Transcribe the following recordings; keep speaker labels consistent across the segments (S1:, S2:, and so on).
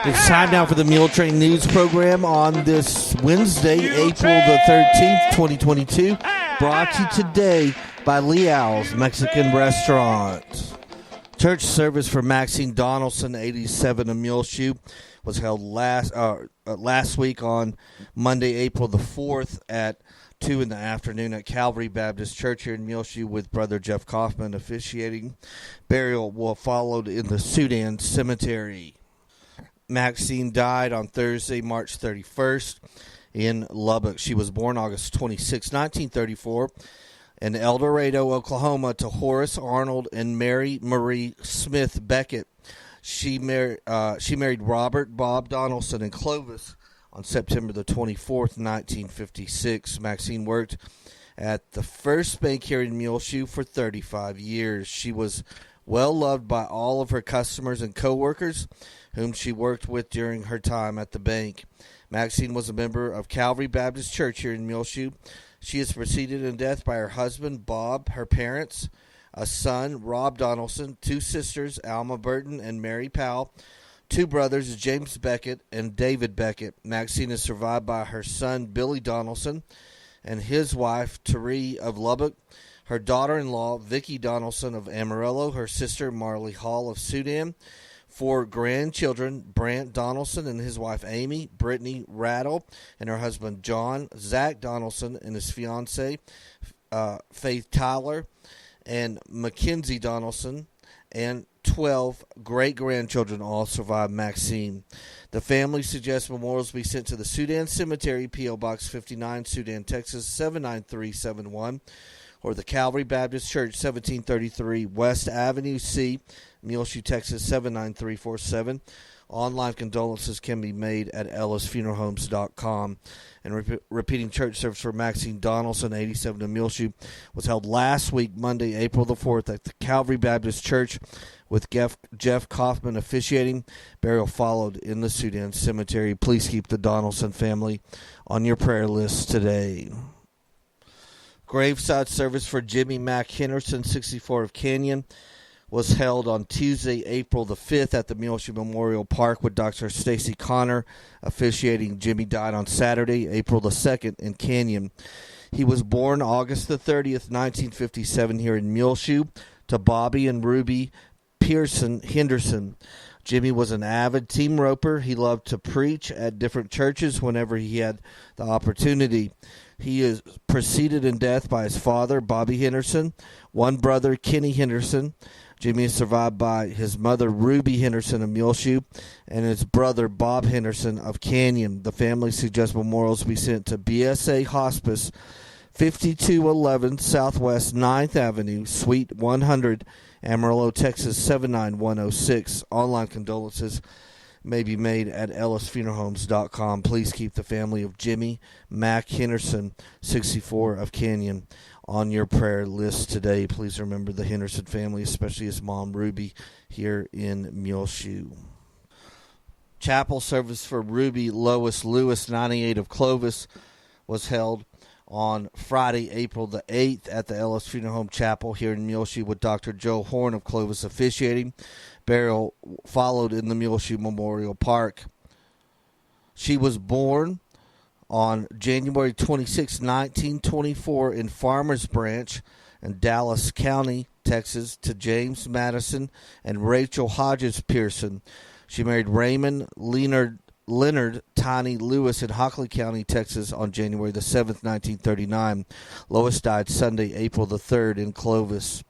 S1: It's time now for the Muletrain News Program on this Wednesday, April the 13th, 2022. Brought to you today by Leal's Mexican Restaurant. Church service for Maxine Donaldson, 87 of Muleshoe, was held last week on Monday, April the 4th at 2 in the afternoon at Calvary Baptist Church here in Muleshoe with Brother Jeff Kaufman officiating. Burial followed in the Sudan Cemetery. Maxine died on Thursday, March 31st in Lubbock. She was born August 26, 1934 in El Dorado, Oklahoma to Horace Arnold and Mary Marie Smith Beckett. She married Robert Bob Donaldson in Clovis on September the 24th, 1956. Maxine worked at the First Bank here in Muleshoe for 35 years. She was well loved by all of her customers and co-workers whom she worked with during her time at the bank. Maxine was a member of Calvary Baptist Church here in Muleshoe. She is preceded in death by her husband, Bob, her parents, a son, Rob Donaldson, two sisters, Alma Burton and Mary Powell, two brothers, James Beckett and David Beckett. Maxine is survived by her son, Billy Donaldson, and his wife, Teree of Lubbock, her daughter-in-law, Vicki Donaldson of Amarillo, her sister, Marley Hall of Sudan, four grandchildren, Brant Donaldson and his wife Amy, Brittany Rattle and her husband John, Zach Donaldson and his fiancee Faith Tyler, and Mackenzie Donaldson, and 12 great-grandchildren all survived Maxine. The family suggests memorials be sent to the Sudan Cemetery, P.O. Box 59, Sudan, Texas 79371, or the Calvary Baptist Church, 1733 West Avenue C, Muleshoe, Texas 79347. Online condolences can be made at ellisfuneralhomes.com. And repeating church service for Maxine Donaldson, 87 of Muleshoe, was held last week, Monday, April the 4th, at the Calvary Baptist Church with Jeff Kaufman officiating. Burial followed in the Sudan Cemetery. Please keep the Donaldson family on your prayer list today. Graveside service for Jimmy Mack Henderson, 64 of Canyon, was held on Tuesday, April the 5th at the Muleshoe Memorial Park with Dr. Stacy Connor officiating. Jimmy died on Saturday, April the 2nd in Canyon. He was born August the 30th, 1957 here in Muleshoe to Bobby and Ruby Pearson Henderson. Jimmy was an avid team roper. He loved to preach at different churches whenever he had the opportunity. He is preceded in death by his father, Bobby Henderson, one brother, Kenny Henderson. Jimmy is survived by his mother, Ruby Henderson of Muleshoe, and his brother, Bob Henderson of Canyon. The family suggests memorials be sent to BSA Hospice, 5211 Southwest 9th Avenue, Suite 100, Amarillo, Texas 79106. Online condolences may be made at ellisfuneralhomes.com. Please keep the family of Jimmy Mack Henderson, 64 of Canyon, on your prayer list today. Please remember the Henderson family, especially his mom, Ruby, here in Muleshoe. Chapel service for Ruby Lois Lewis, 98 of Clovis, was held on Friday, April the 8th at the Ellis Funeral Home Chapel here in Muleshoe with Dr. Joe Horn of Clovis officiating. Burial followed in the Muleshoe Memorial Park. She was born on January 26, 1924 in Farmers Branch in Dallas County, Texas, to James Madison and Rachel Hodges Pearson. She married Raymond Leonard Tiny Lewis in Hockley County, Texas on January the 7th, 1939. Lois died Sunday, April the 3rd in Clovis.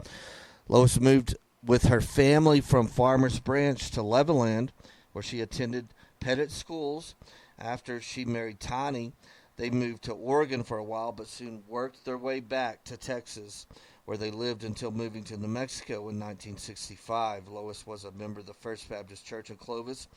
S1: Lois moved with her family from Farmers Branch to Levelland, where she attended Pettit schools. After she married Tiny, they moved to Oregon for a while, but soon worked their way back to Texas, where they lived until moving to New Mexico in 1965. Lois was a member of the First Baptist Church in Clovis.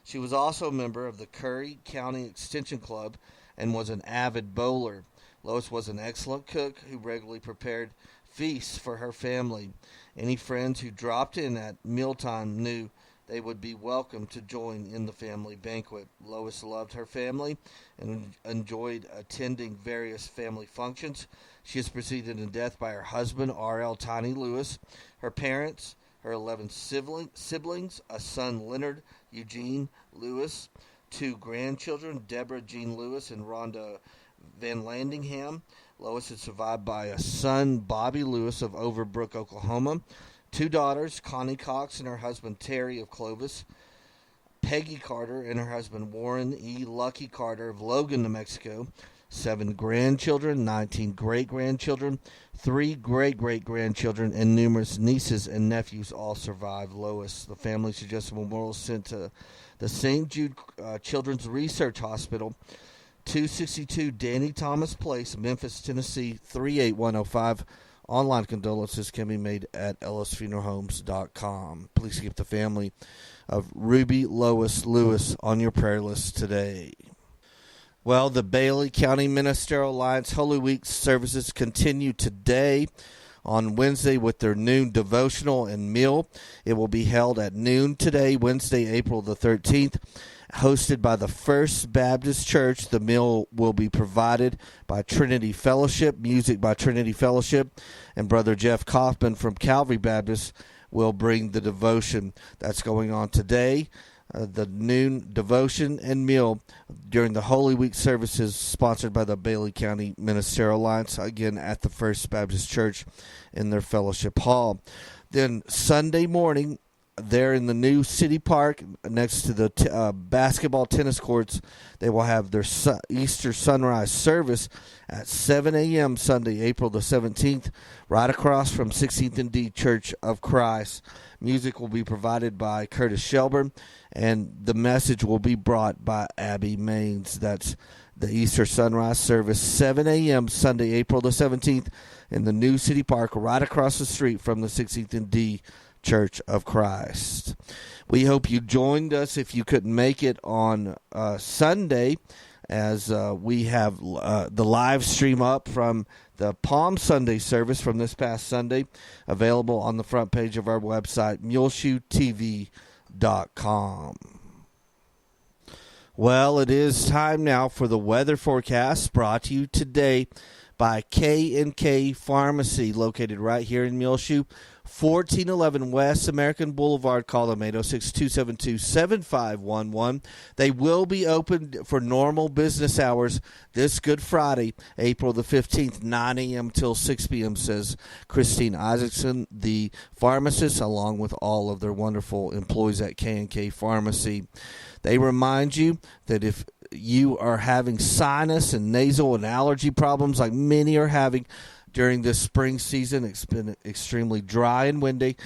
S1: She was also a member of the Curry County Extension Club and was an avid bowler. Lois was an excellent cook who regularly prepared feasts for her family. Any friends who dropped in at mealtime knew they would be welcome to join in the family banquet. Lois loved her family and enjoyed attending various family functions. She is preceded in death by her husband, R.L. Tiny Lewis, her parents, her 11 siblings, a son Leonard Eugene Lewis, 2 grandchildren, Deborah Jean Lewis and Rhonda Van Landingham. Lois is survived by a son, Bobby Lewis of Overbrook, Oklahoma, 2 daughters, Connie Cox and her husband Terry of Clovis, Peggy Carter and her husband Warren E. Lucky Carter of Logan, New Mexico, 7 grandchildren, 19 great-grandchildren, 3 great-great-grandchildren, and numerous nieces and nephews all survived Lois. The family suggests a memorial sent to the St. Jude Children's Research Hospital, 262 Danny Thomas Place, Memphis, Tennessee, 38105. Online condolences can be made at ellisfuneralhomes.com. Please keep the family of Ruby Lois Lewis on your prayer list today. Well, the Bailey County Ministerial Alliance Holy Week services continue today on Wednesday with their noon devotional and meal. It will be held at noon today, Wednesday, April the 13th. Hosted by the First Baptist Church, the meal will be provided by Trinity Fellowship, music by Trinity Fellowship, and Brother Jeff Kaufman from Calvary Baptist will bring the devotion that's going on today. The noon devotion and meal during the Holy Week services sponsored by the Bailey County Ministerial Alliance, again at the First Baptist Church in their fellowship hall. Then Sunday morning, there in the new city park next to the basketball tennis courts, they will have their Easter sunrise service at 7 a.m. Sunday, April the 17th, right across from 16th and D Church of Christ. Music will be provided by Curtis Shelburne, and the message will be brought by Abby Maines. That's the Easter sunrise service, 7 a.m. Sunday, April the 17th, in the new city park right across the street from the 16th and D Church of Christ. We hope you joined us if you couldn't make it on Sunday, as we have the live stream up from the Palm Sunday service from this past Sunday, available on the front page of our website, muleshoetv.com. Well, it is time now for the weather forecast, brought to you today by K&K Pharmacy, located right here in Muleshoe, 1411 West American Boulevard. Call them 806-272-7511. They will be open for normal business hours this Good Friday, April the 15th, 9 a.m. till 6 p.m., says Christine Isaacson, the pharmacist, along with all of their wonderful employees at K&K Pharmacy. They remind you that if you are having sinus and nasal and allergy problems like many are having during this spring season, it's been extremely dry and windy.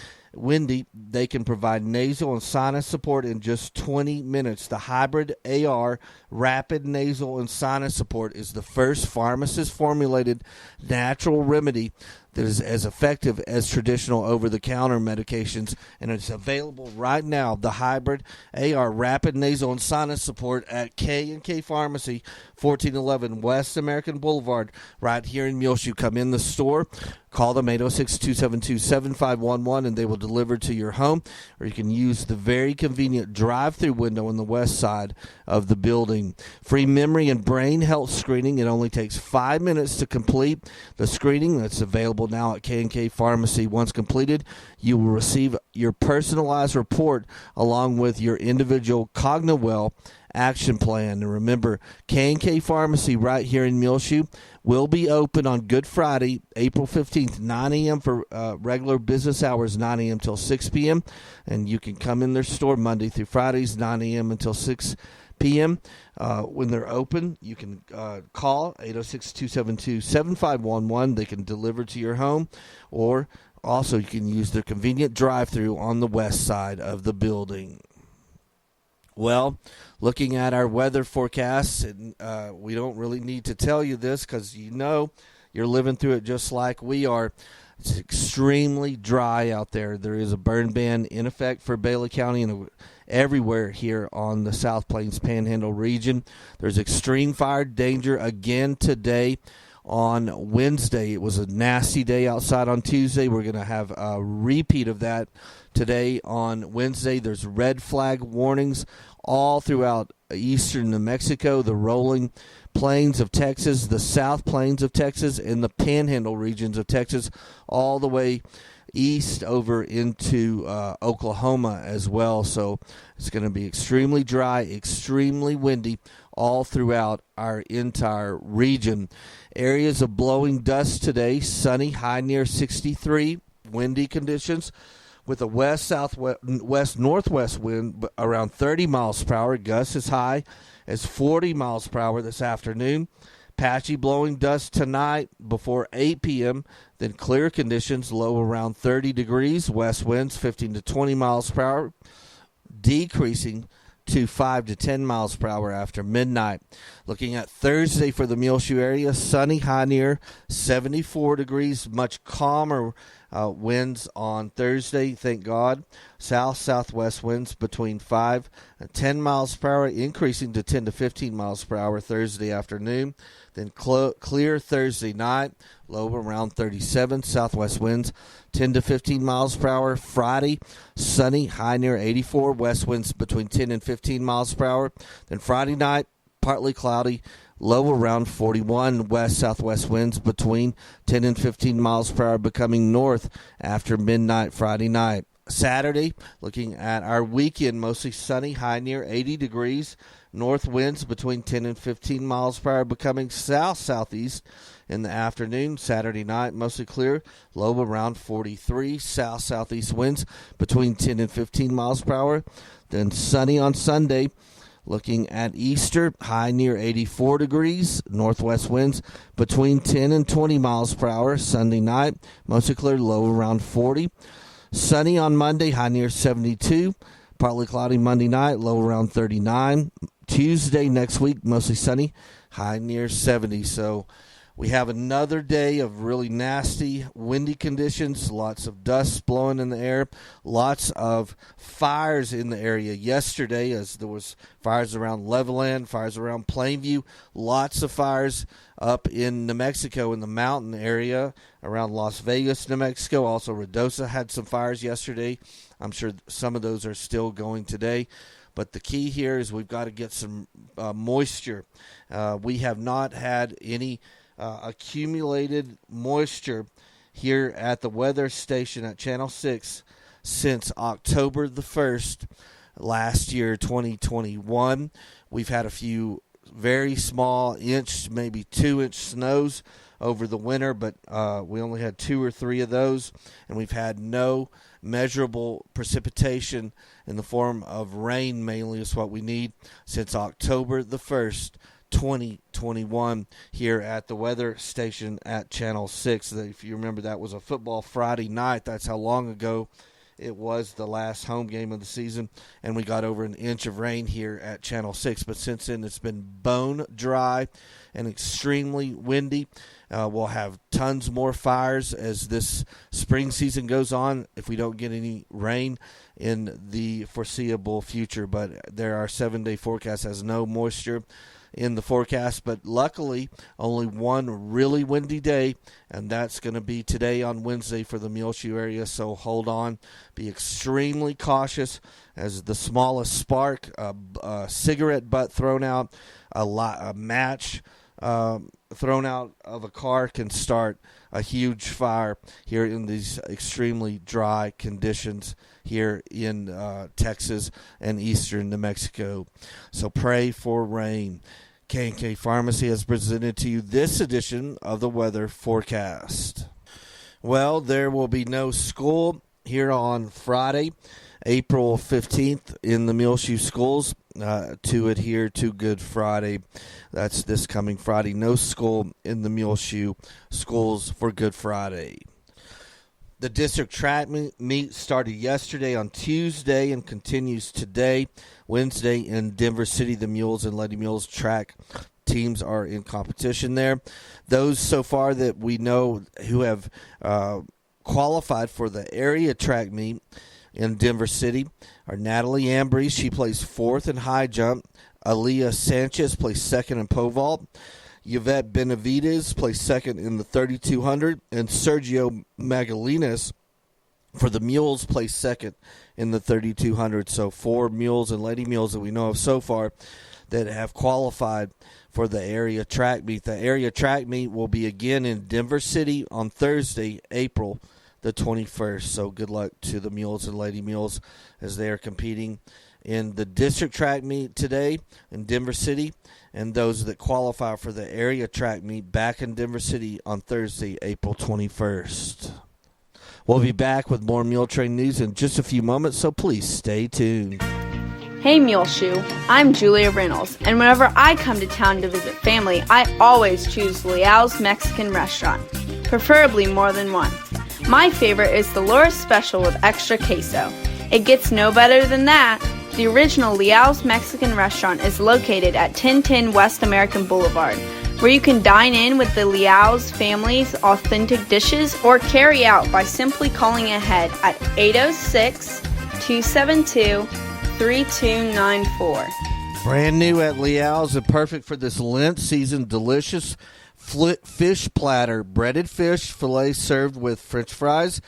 S1: They can provide nasal and sinus support in just 20 minutes. The Hybrid AR Rapid Nasal and Sinus Support is the first pharmacist-formulated natural remedy that is as effective as traditional over-the-counter medications, and it's available right now. The Hybrid AR Rapid Nasal and Sinus Support at K&K Pharmacy, 1411 West American Boulevard, right here in Muleshoe. Come in the store, call them 806-272-7511, and they will deliver to your home, or you can use the very convenient drive-through window on the west side of the building. Free memory and brain health screening. It only takes 5 minutes to complete the screening. That's available now at K&K Pharmacy. Once completed, you will receive your personalized report along with your individual CogniWell action plan. And remember, K&K Pharmacy right here in Muleshoe will be open on Good Friday, April 15th, 9 a.m. for regular business hours, 9 a.m. till 6 p.m. And you can come in their store Monday through Fridays, 9 a.m. until 6 p.m. When they're open, you can call 806-272-7511. They can deliver to your home, or also you can use their convenient drive-through on the west side of the building. Well, looking at our weather forecasts, and we don't really need to tell you this because you know you're living through it just like we are. It's extremely dry out there. There is a burn ban in effect for Bailey County and everywhere here on the South Plains Panhandle region. There's extreme fire danger again today on Wednesday. It was a nasty day outside on Tuesday. We're going to have a repeat of that today on Wednesday. There's red flag warnings all throughout eastern New Mexico, the rolling plains of Texas, the South Plains of Texas, and the Panhandle regions of Texas, all the way east over into Oklahoma as well. So it's going to be extremely dry, extremely windy all throughout our entire region. Areas of blowing dust today, sunny, high near 63, windy conditions with a west-northwest wind around 30 miles per hour. Gusts as high as 40 miles per hour this afternoon. Patchy blowing dust tonight before 8 p.m. Then clear conditions, low around 30 degrees. West winds 15 to 20 miles per hour, decreasing to 5 to 10 miles per hour after midnight. Looking at Thursday for the Muleshoe area, sunny, high near 74 degrees. Much calmer winds on Thursday, thank God. Southwest winds between 5 and 10 miles per hour, increasing to 10 to 15 miles per hour Thursday afternoon. Then clear Thursday night, low around 37. Southwest winds 10 to 15 miles per hour. Friday, sunny, high near 84. West winds between 10 and 15 miles per hour. Then Friday night, partly cloudy, low around 41. West-southwest winds between 10 and 15 miles per hour, becoming north after midnight Friday night. Saturday, looking at our weekend, mostly sunny, high near 80 degrees. North winds between 10 and 15 miles per hour, becoming south-southeast in the afternoon. Saturday night, mostly clear, low around 43. South-southeast winds between 10 and 15 miles per hour. Then sunny on Sunday. Looking at Easter, high near 84 degrees. Northwest winds between 10 and 20 miles per hour. Sunday night, mostly clear, low around 40. Sunny on Monday, high near 72. Partly cloudy Monday night, low around 39. Tuesday next week, mostly sunny, high near 70. So we have another day of really nasty, windy conditions, lots of dust blowing in the air, lots of fires in the area yesterday, as there was fires around Levelland, fires around Plainview, lots of fires up in New Mexico in the mountain area around Las Vegas, New Mexico. Also, Ruidoso had some fires yesterday. I'm sure some of those are still going today. But the key here is we've got to get some moisture. We have not had any accumulated moisture here at the weather station at Channel 6 since October the 1st last year, 2021. We've had a few very small inch, maybe 2-inch snows over the winter, but we only had 2 or 3 of those, and we've had no measurable precipitation in the form of rain, mainly is what we need, since October the 1st, 2021 here at the weather station at Channel 6. If you remember, that was a football Friday night. That's how long ago it was, the last home game of the season, and we got over an inch of rain here at Channel 6. But since then, it's been bone dry and extremely windy. We'll have tons more fires as this spring season goes on if we don't get any rain in the foreseeable future. But there are 7-day forecasts has no moisture in the forecast, but luckily only one really windy day, and that's going to be today on Wednesday for the Muleshoe area. So hold on, be extremely cautious as the smallest spark, a cigarette butt thrown out, a match thrown out of a car can start a huge fire here in these extremely dry conditions here in Texas and eastern New Mexico. So pray for rain. K&K Pharmacy has presented to you this edition of the weather forecast. Well, there will be no school here on Friday, April 15th in the Muleshoe schools to adhere to Good Friday. That's this coming Friday. No school in the Muleshoe schools for Good Friday. The district track meet started yesterday on Tuesday and continues today, Wednesday, in Denver City. The Mules and Lady Mules track teams are in competition there. Those so far that we know who have qualified for the area track meet in Denver City are Natalie Ambrose. She plays 4th in high jump. Aaliyah Sanchez plays 2nd in pole vault. Yvette Benavides plays 2nd in the 3,200. And Sergio Magalinas for the Mules plays 2nd in the 3,200. So 4 Mules and Lady Mules that we know of so far that have qualified for the area track meet. The area track meet will be again in Denver City on Thursday, April the 21st. So good luck to the Mules and Lady Mules as they are competing in the district track meet today in Denver City, and those that qualify for the area track meet back in Denver City on Thursday, April 21st. We'll be back with more Muletrain news in just a few moments, so please stay tuned.
S2: Hey Muleshoe, I'm Julia Reynolds, and whenever I come to town to visit family, I always choose Leal's Mexican restaurant, preferably more than one. My favorite is the Laura's Special with extra queso. It gets no better than that. The original Leal's Mexican restaurant is located at 1010 West American Boulevard, where you can dine in with the Leal's family's authentic dishes or carry out by simply calling ahead at 806-272-3294.
S1: Brand new at Leal's and perfect for this Lent season, delicious fish platter, breaded fish fillet served with French fries,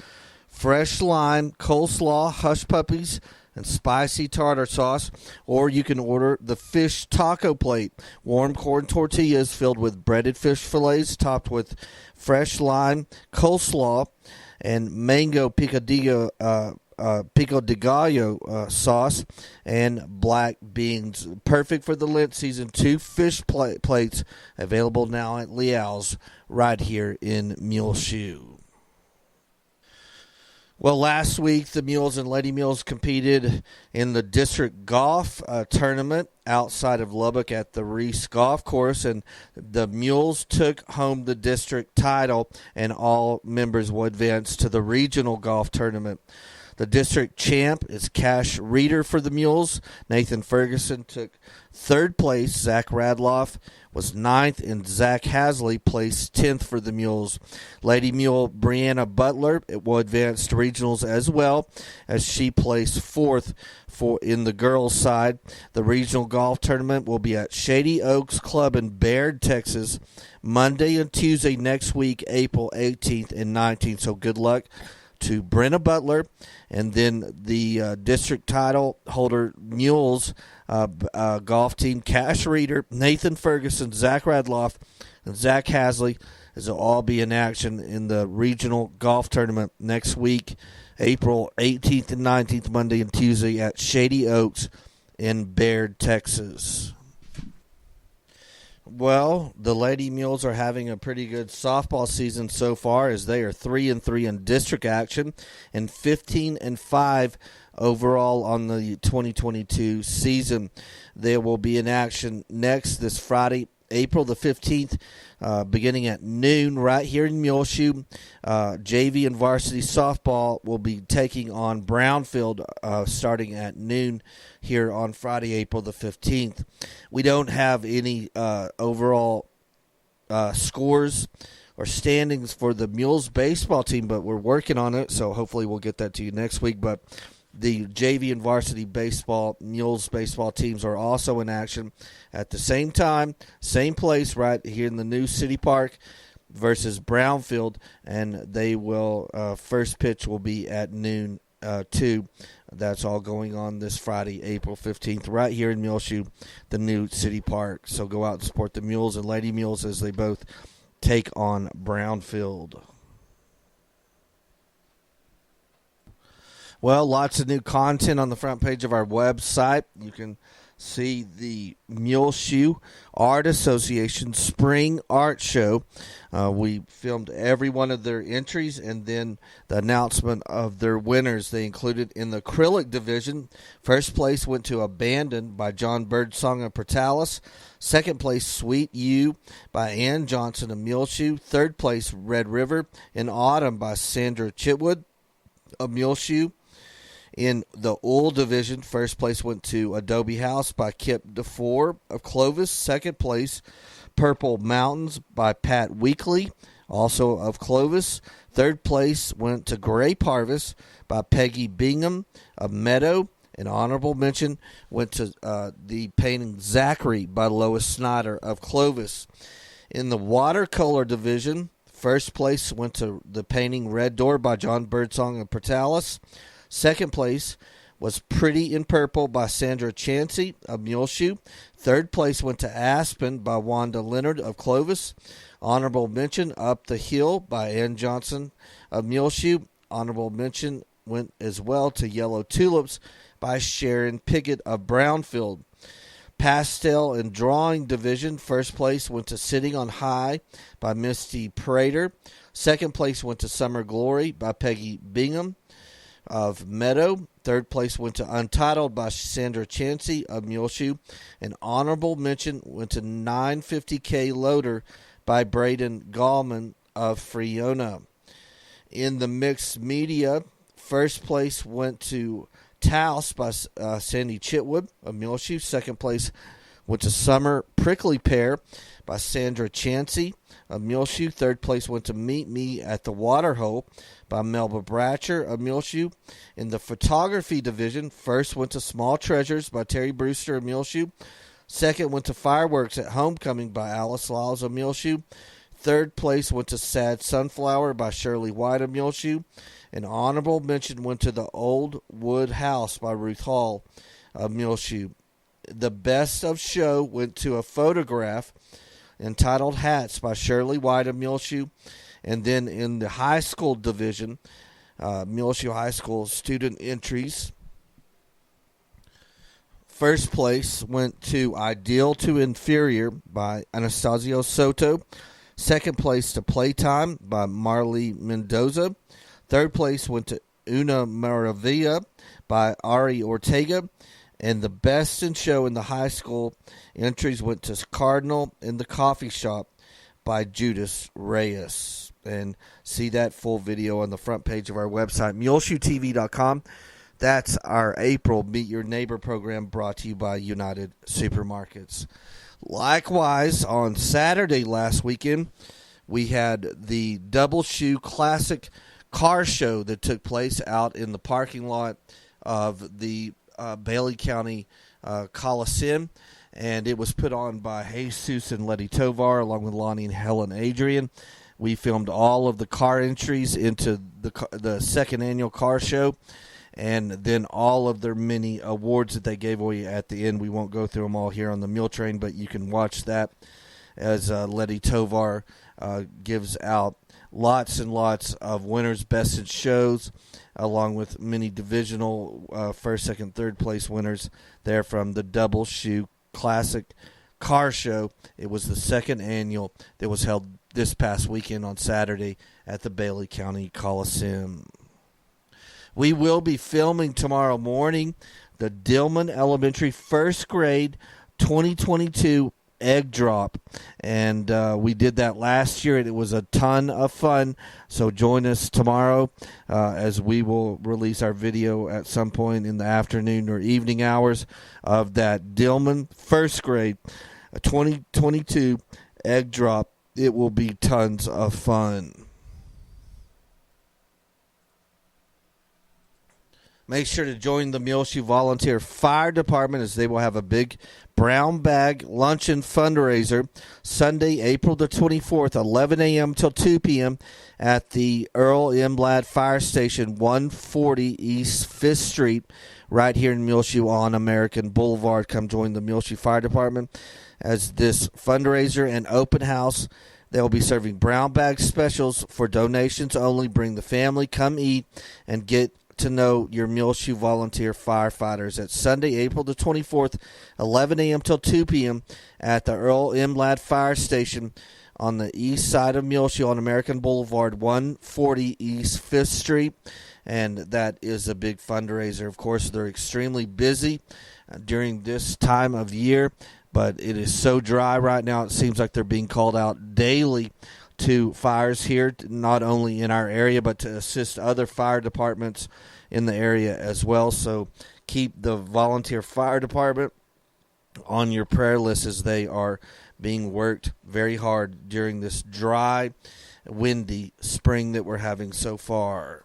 S1: fresh lime, coleslaw, hush puppies, and spicy tartar sauce. Or you can order the fish taco plate, warm corn tortillas filled with breaded fish fillets topped with fresh lime, coleslaw, and mango picadillo pico de gallo sauce and black beans. Perfect for the Lent season. 2 fish plates available now at Leal's right here in Muleshoe. Well, last week the Mules and Lady Mules competed in the district golf tournament outside of Lubbock at the Reese Golf Course, and the Mules took home the district title, and all members will advance to the regional golf tournament. The district champ is Cash Reeder for the Mules. Nathan Ferguson took 3rd place. Zach Radloff was 9th, and Zach Hasley placed 10th for the Mules. Lady Mule Brianna Butler will advance to regionals as well, as she placed 4th in the girls' side. The regional golf tournament will be at Shady Oaks Club in Baird, Texas, Monday and Tuesday next week, April 18th and 19th. So good luck to Brenna Butler, and then the district title holder Mules golf team, Cash Reeder, Nathan Ferguson, Zach Radloff, and Zach Hasley, as they'll all be in action in the regional golf tournament next week, April 18th and 19th, Monday and Tuesday at Shady Oaks in Baird, Texas. Well, the Lady Mules are having a pretty good softball season so far, as they are 3-3 in district action and 15-5 overall on the 2022 season. They will be in action next this Friday, April the 15th, beginning at noon right here in Muleshoe. JV and varsity softball will be taking on Brownfield starting at noon here on Friday, April the 15th. We don't have any overall scores or standings for the Mules baseball team, but we're working on it, so hopefully we'll get that to you next week. But the JV and varsity baseball, Mules baseball teams are also in action at the same time, same place right here in the new City Park versus Brownfield, and they will first pitch will be at noon too. That's all going on this Friday, April 15th, right here in Muleshoe, the new City Park. So go out and support the Mules and Lady Mules as they both take on Brownfield. Well, lots of new content on the front page of our website. You can see the Muleshoe Art Association Spring Art Show. We filmed every one of their entries and then the announcement of their winners. They included in the acrylic division. First place went to Abandoned by John Birdsong of Portales. Second place, Sweet You by Ann Johnson of Muleshoe. Third place, Red River in Autumn by Sandra Chitwood of Muleshoe. In the oil division, first place went to Adobe House by Kip DeFore of Clovis. Second place, Purple Mountains by Pat Weekly, also of Clovis. Third place went to Grape Harvest by Peggy Bingham of Meadow. An honorable mention went to the painting Zachary by Lois Snyder of Clovis. In the watercolor division, first place went to the painting Red Door by John Birdsong of Portales. Second place was Pretty in Purple by Sandra Chansey of Muleshoe. Third place went to Aspen by Wanda Leonard of Clovis. Honorable mention, Up the Hill by Ann Johnson of Muleshoe. honorable mention went as well to Yellow Tulips by Sharon Piggott of Brownfield. Pastel and Drawing Division, first place went to Sitting on High by Misty Prater. Second place went to Summer Glory by Peggy Bingham of Meadow. Third place went to Untitled by Sandra Chansey of Muleshoe. An honorable mention went to 950K Loader by Braden Gallman of Friona. In the mixed media, first place went to Taos by Sandy Chitwood of Muleshoe. Second place went to Summer Prickly Pear by Sandra Chansey of Muleshoe. Third place went to Meet Me at the Waterhole by Melba Bratcher of Muleshoe. In the photography division, first went to Small Treasures by Terry Brewster of Muleshoe. Second went to Fireworks at Homecoming by Alice Lyles of Muleshoe. Third place went to Sad Sunflower by Shirley White of Muleshoe. An honorable mention went to The Old Wood House by Ruth Hall of Muleshoe. The best of show went to a photograph entitled Hats by Shirley White of Muleshoe. And then in the high school division, Muleshoe High School student entries, first place went to Ideal to Inferior by Anastasio Soto. Second place to Playtime by Marley Mendoza. Third place went to Una Maravilla by Ari Ortega. And the best in show in the high school entries went to Cardinal in the Coffee Shop by Judas Reyes. And see that full video on the front page of our website, muleshoetv.com. That's our April Meet Your Neighbor program brought to you by United Supermarkets. Likewise, on Saturday last weekend, we had the Double Shoe Classic Car Show that took place out in the parking lot of the Bailey County Coliseum, and it was put on by Jesus and Letty Tovar along with Lonnie and Helen Adrian. We filmed all of the car entries into the second annual car show, and then all of their many awards that they gave away at the end. We won't go through them all here on the Muletrain, but you can watch that as Letty Tovar gives out lots and lots of winners, best in shows, along with many divisional first, second, third place winners there from the Double Shoe Classic Car Show. It was the second annual that was held this past weekend on Saturday at the Bailey County Coliseum. We will be filming tomorrow morning the Dillman Elementary first grade 2022 egg drop, and we did that last year, and it was a ton of fun. So join us tomorrow as we will release our video at some point in the afternoon or evening hours of that Dillman first grade 2022 egg drop. It will be tons of fun. Make sure to join the Muleshoe Volunteer Fire Department as they will have a big brown bag luncheon fundraiser Sunday, April the 24th, 11 a.m. till 2 p.m. at the Earl M. Ladd Fire Station, 140 East 5th Street, right here in Muleshoe on American Boulevard. Come join the Muleshoe Fire Department as this fundraiser and open house. They will be serving brown bag specials for donations only. Bring the family, come eat, and get to know your Muleshoe volunteer firefighters. At Sunday, April the 24th, 11 a.m. till 2 p.m. at the Earl M. Ladd Fire Station on the east side of Muleshoe on American Boulevard, 140 East 5th Street. And that is a big fundraiser. Of course, they're extremely busy during this time of year, but it is so dry right now. It seems like they're being called out daily to fires here, not only in our area, but to assist other fire departments in the area as well. So keep the volunteer fire department on your prayer list as they are being worked very hard during this dry, windy spring that we're having so far.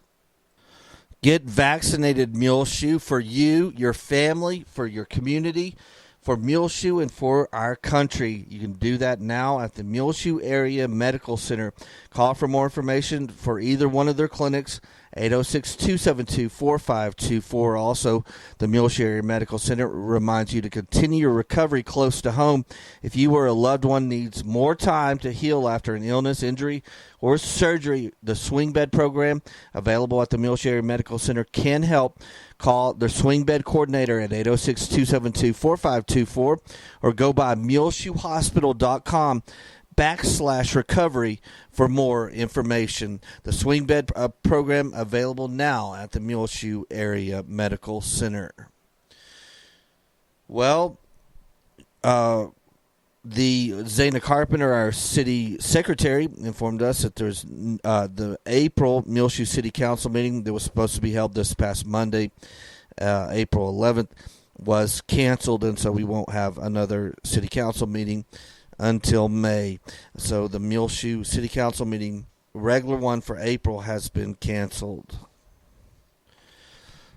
S1: Get vaccinated, Muleshoe, for you, your family, for your community, for Muleshoe, and for our country. You can do that now at the Muleshoe Area Medical Center. Call for more information for either one of their clinics 806-272-4524. Also, the Muleshoe Area Medical Center reminds you to continue your recovery close to home. If you or a loved one needs more time to heal after an illness, injury, or surgery, the swing bed program available at the Muleshoe Area Medical Center can help. Call their swing bed coordinator at 806-272-4524 or go by muleshoehospital.com/recovery for more information. The swing bed program available now at the Muleshoe Area Medical Center. Well, the Zana Carpenter, our city secretary, informed us that there's the April Muleshoe City Council meeting that was supposed to be held this past Monday, April 11th, was canceled, and so we won't have another city council meeting until May. So the Muleshoe City Council meeting, regular one for April, has been canceled.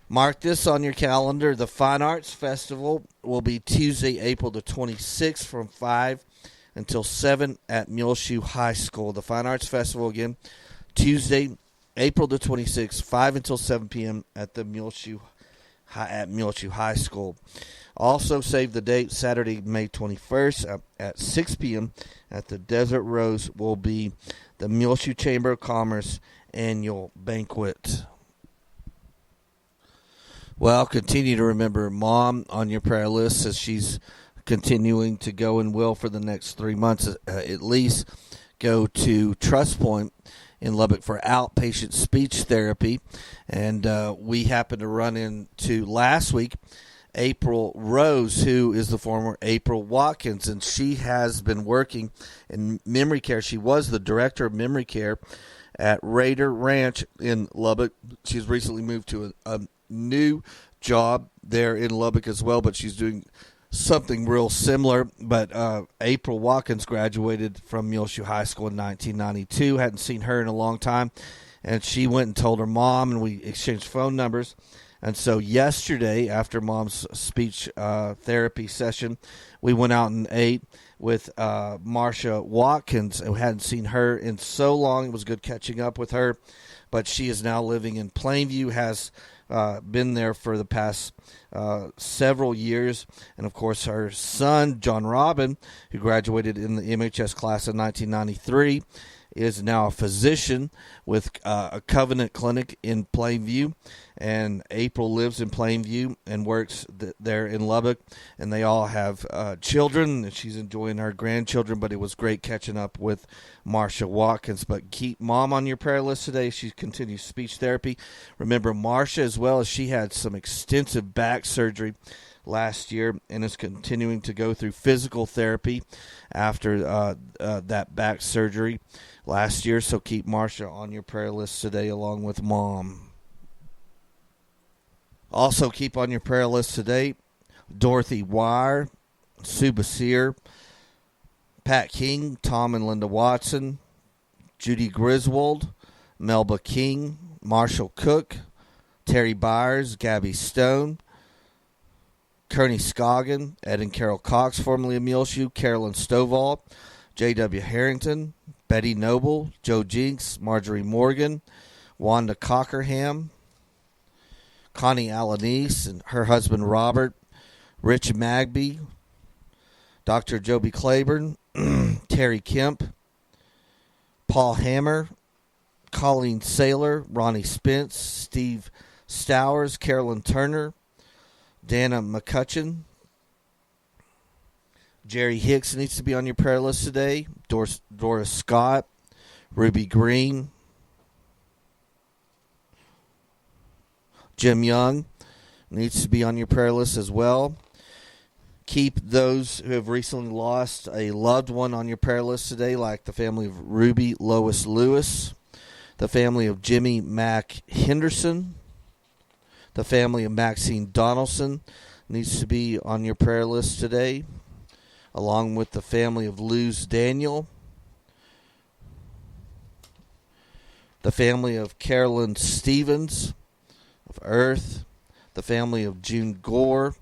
S1: Mark this on your calendar. The Fine Arts Festival will be Tuesday, April the 26th from 5 until 7 at Muleshoe High School. The Fine Arts Festival, again, Tuesday, April the 26th, 5 until 7 p.m. at the Muleshoe High School. Also, save the date, Saturday, May 21st at 6 p.m. at the Desert Rose will be the Muleshoe Chamber of Commerce annual banquet. Well, continue to remember Mom on your prayer list as she's continuing to go and will for the next 3 months at least go to Trust Point in Lubbock for outpatient speech therapy. And we happened to run into last week April Rose, who is the former April Watkins, and she has been working in memory care. She was the director of memory care at Raider Ranch in Lubbock. She's recently moved to a new job there in Lubbock as well, but she's doing something real similar. But April Watkins graduated from Muleshoe High School in 1992. Hadn't seen her in a long time, and she went and told her mom, and we exchanged phone numbers. And so yesterday, after Mom's speech therapy session, we went out and ate with Marcia Watkins. We hadn't seen her in so long. It was good catching up with her. But she is now living in Plainview, has been there for the past several years. And, of course, her son, John Robin, who graduated in the MHS class in 1993, is now a physician with a Covenant Clinic in Plainview. And April lives in Plainview and works there in Lubbock. And they all have children. And she's enjoying her grandchildren. But it was great catching up with Marcia Watkins. But keep Mom on your prayer list today. She continues speech therapy. Remember Marcia as well, as she had some extensive back surgery last year and is continuing to go through physical therapy after that back surgery last year. So keep Marcia on your prayer list today along with Mom. Also keep on your prayer list today Dorothy Wire, Sue Basir, Pat King, Tom and Linda Watson, Judy Griswold, Melba King, Marshall Cook, Terry Byers, Gabby Stone, Kearney Scoggin, Ed and Carol Cox, formerly of Muleshoe, Carolyn Stovall, J.W. Harrington, Betty Noble, Joe Jinks, Marjorie Morgan, Wanda Cockerham, Connie Alanese and her husband Robert, Rich Magby, Dr. Joby Claiborne, Terry Kemp, Paul Hammer, Colleen Saylor, Ronnie Spence, Steve Stowers, Carolyn Turner, Dana McCutcheon, Jerry Hicks needs to be on your prayer list today, Doris Scott, Ruby Green, Jim Young needs to be on your prayer list as well. Keep those who have recently lost a loved one on your prayer list today, like the family of Ruby Lois Lewis, the family of Jimmy Mack Henderson, the family of Maxine Donaldson needs to be on your prayer list today, along with the family of Luz Daniel, the family of Carolyn Stevens of Earth, the family of June Gore,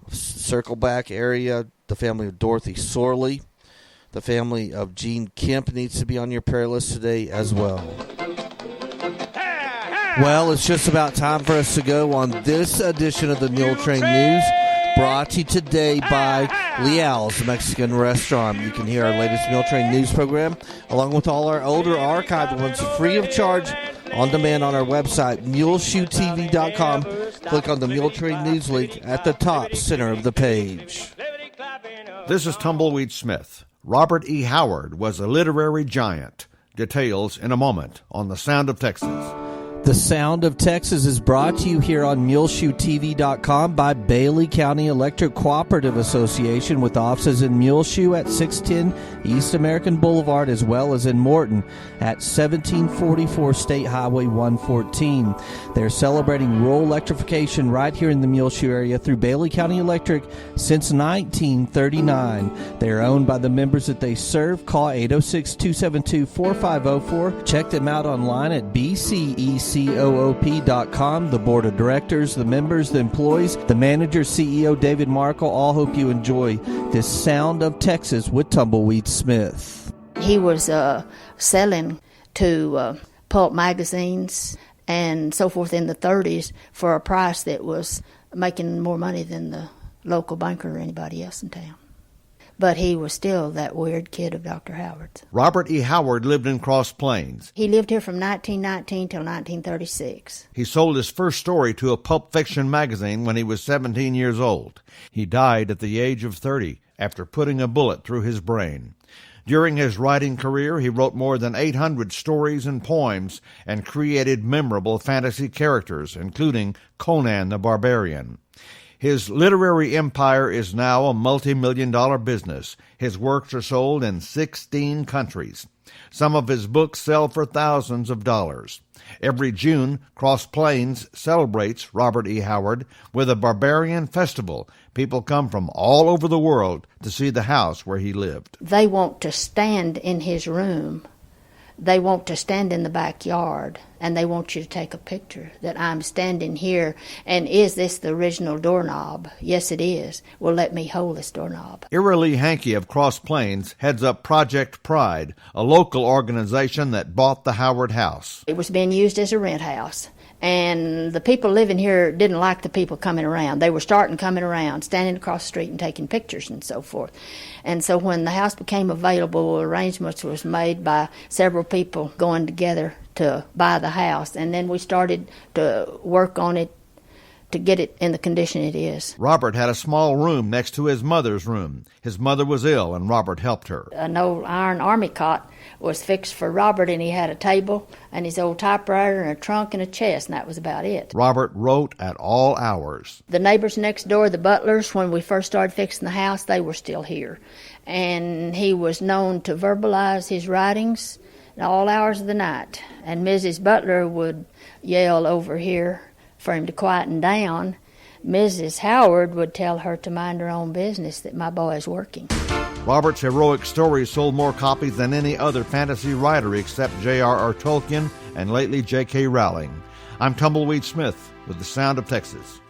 S1: Circleback area, the family of Dorothy Sorley, the family of Gene Kemp needs to be on your prayer list today as well.
S3: Hey!
S1: Well, it's just about time for us to go on this edition of the Muletrain News, brought to you today by Leal's Mexican Restaurant. You can hear our latest Muletrain News program, along with all our older archived ones, free of charge, on demand on our website, MuleshoeTV.com. Click on the Muletrain News link at the top center of the page.
S3: This is Tumbleweed Smith. Robert E. Howard was a literary giant. Details in a moment on The Sound of Texas.
S1: The Sound of Texas is brought to you here on MuleshoeTV.com by Bailey County Electric Cooperative Association, with offices in Muleshoe at 610 East American Boulevard, as well as in Morton at 1744 State Highway 114. They're celebrating rural electrification right here in the Muleshoe area through Bailey County Electric since 1939. They are owned by the members that they serve. Call 806-272-4504. Check them out online at BCECOOP.com. The board of directors, the members, the employees, the manager, CEO David Markle, all hope you enjoy this Sound of Texas with Tumbleweed Smith.
S4: He was selling to pulp magazines and so forth in the 30s for a price that was making more money than the local banker or anybody else in town. But he was still that weird kid of Dr. Howard's.
S3: Robert E. Howard lived in Cross Plains.
S4: He lived here from 1919 till 1936.
S3: He sold his first story to a pulp fiction magazine when he was 17 years old. He died at the age of 30 after putting a bullet through his brain. During his writing career, he wrote more than 800 stories and poems and created memorable fantasy characters, including Conan the Barbarian. His literary empire is now a multi-million-dollar business. His works are sold in 16 countries. Some of his books sell for thousands of dollars. Every June, Cross Plains celebrates Robert E. Howard with a Barbarian Festival. People come from all over the world to see the house where he lived.
S4: They want to stand in his room. They want to stand in the backyard, and they want you to take a picture that I'm standing here, and is this the original doorknob? Yes, it is. Well, let me hold this doorknob.
S3: Ira Lee Hankey of Cross Plains heads up Project Pride, a local organization that bought the Howard House.
S4: It was being used as a rent house, and the people living here didn't like the people coming around. They were starting coming around, standing across the street and taking pictures and so forth. And so when the house became available, arrangements was made by several people going together to buy the house. And then we started to work on it to get it in the condition it is.
S3: Robert had a small room next to his mother's room. His mother was ill, and Robert helped her.
S4: An old iron army cot was fixed for Robert, and he had a table and his old typewriter and a trunk and a chest, and that was about it.
S3: Robert wrote at all hours.
S4: The neighbors next door, the Butlers, when we first started fixing the house, they were still here. And he was known to verbalize his writings at all hours of the night. And Mrs. Butler would yell over here for him to quieten down. Mrs. Howard would tell her to mind her own business, that my boy is working.
S3: Robert's heroic stories sold more copies than any other fantasy writer except J.R.R. Tolkien and lately J.K. Rowling. I'm Tumbleweed Smith with The Sound of Texas.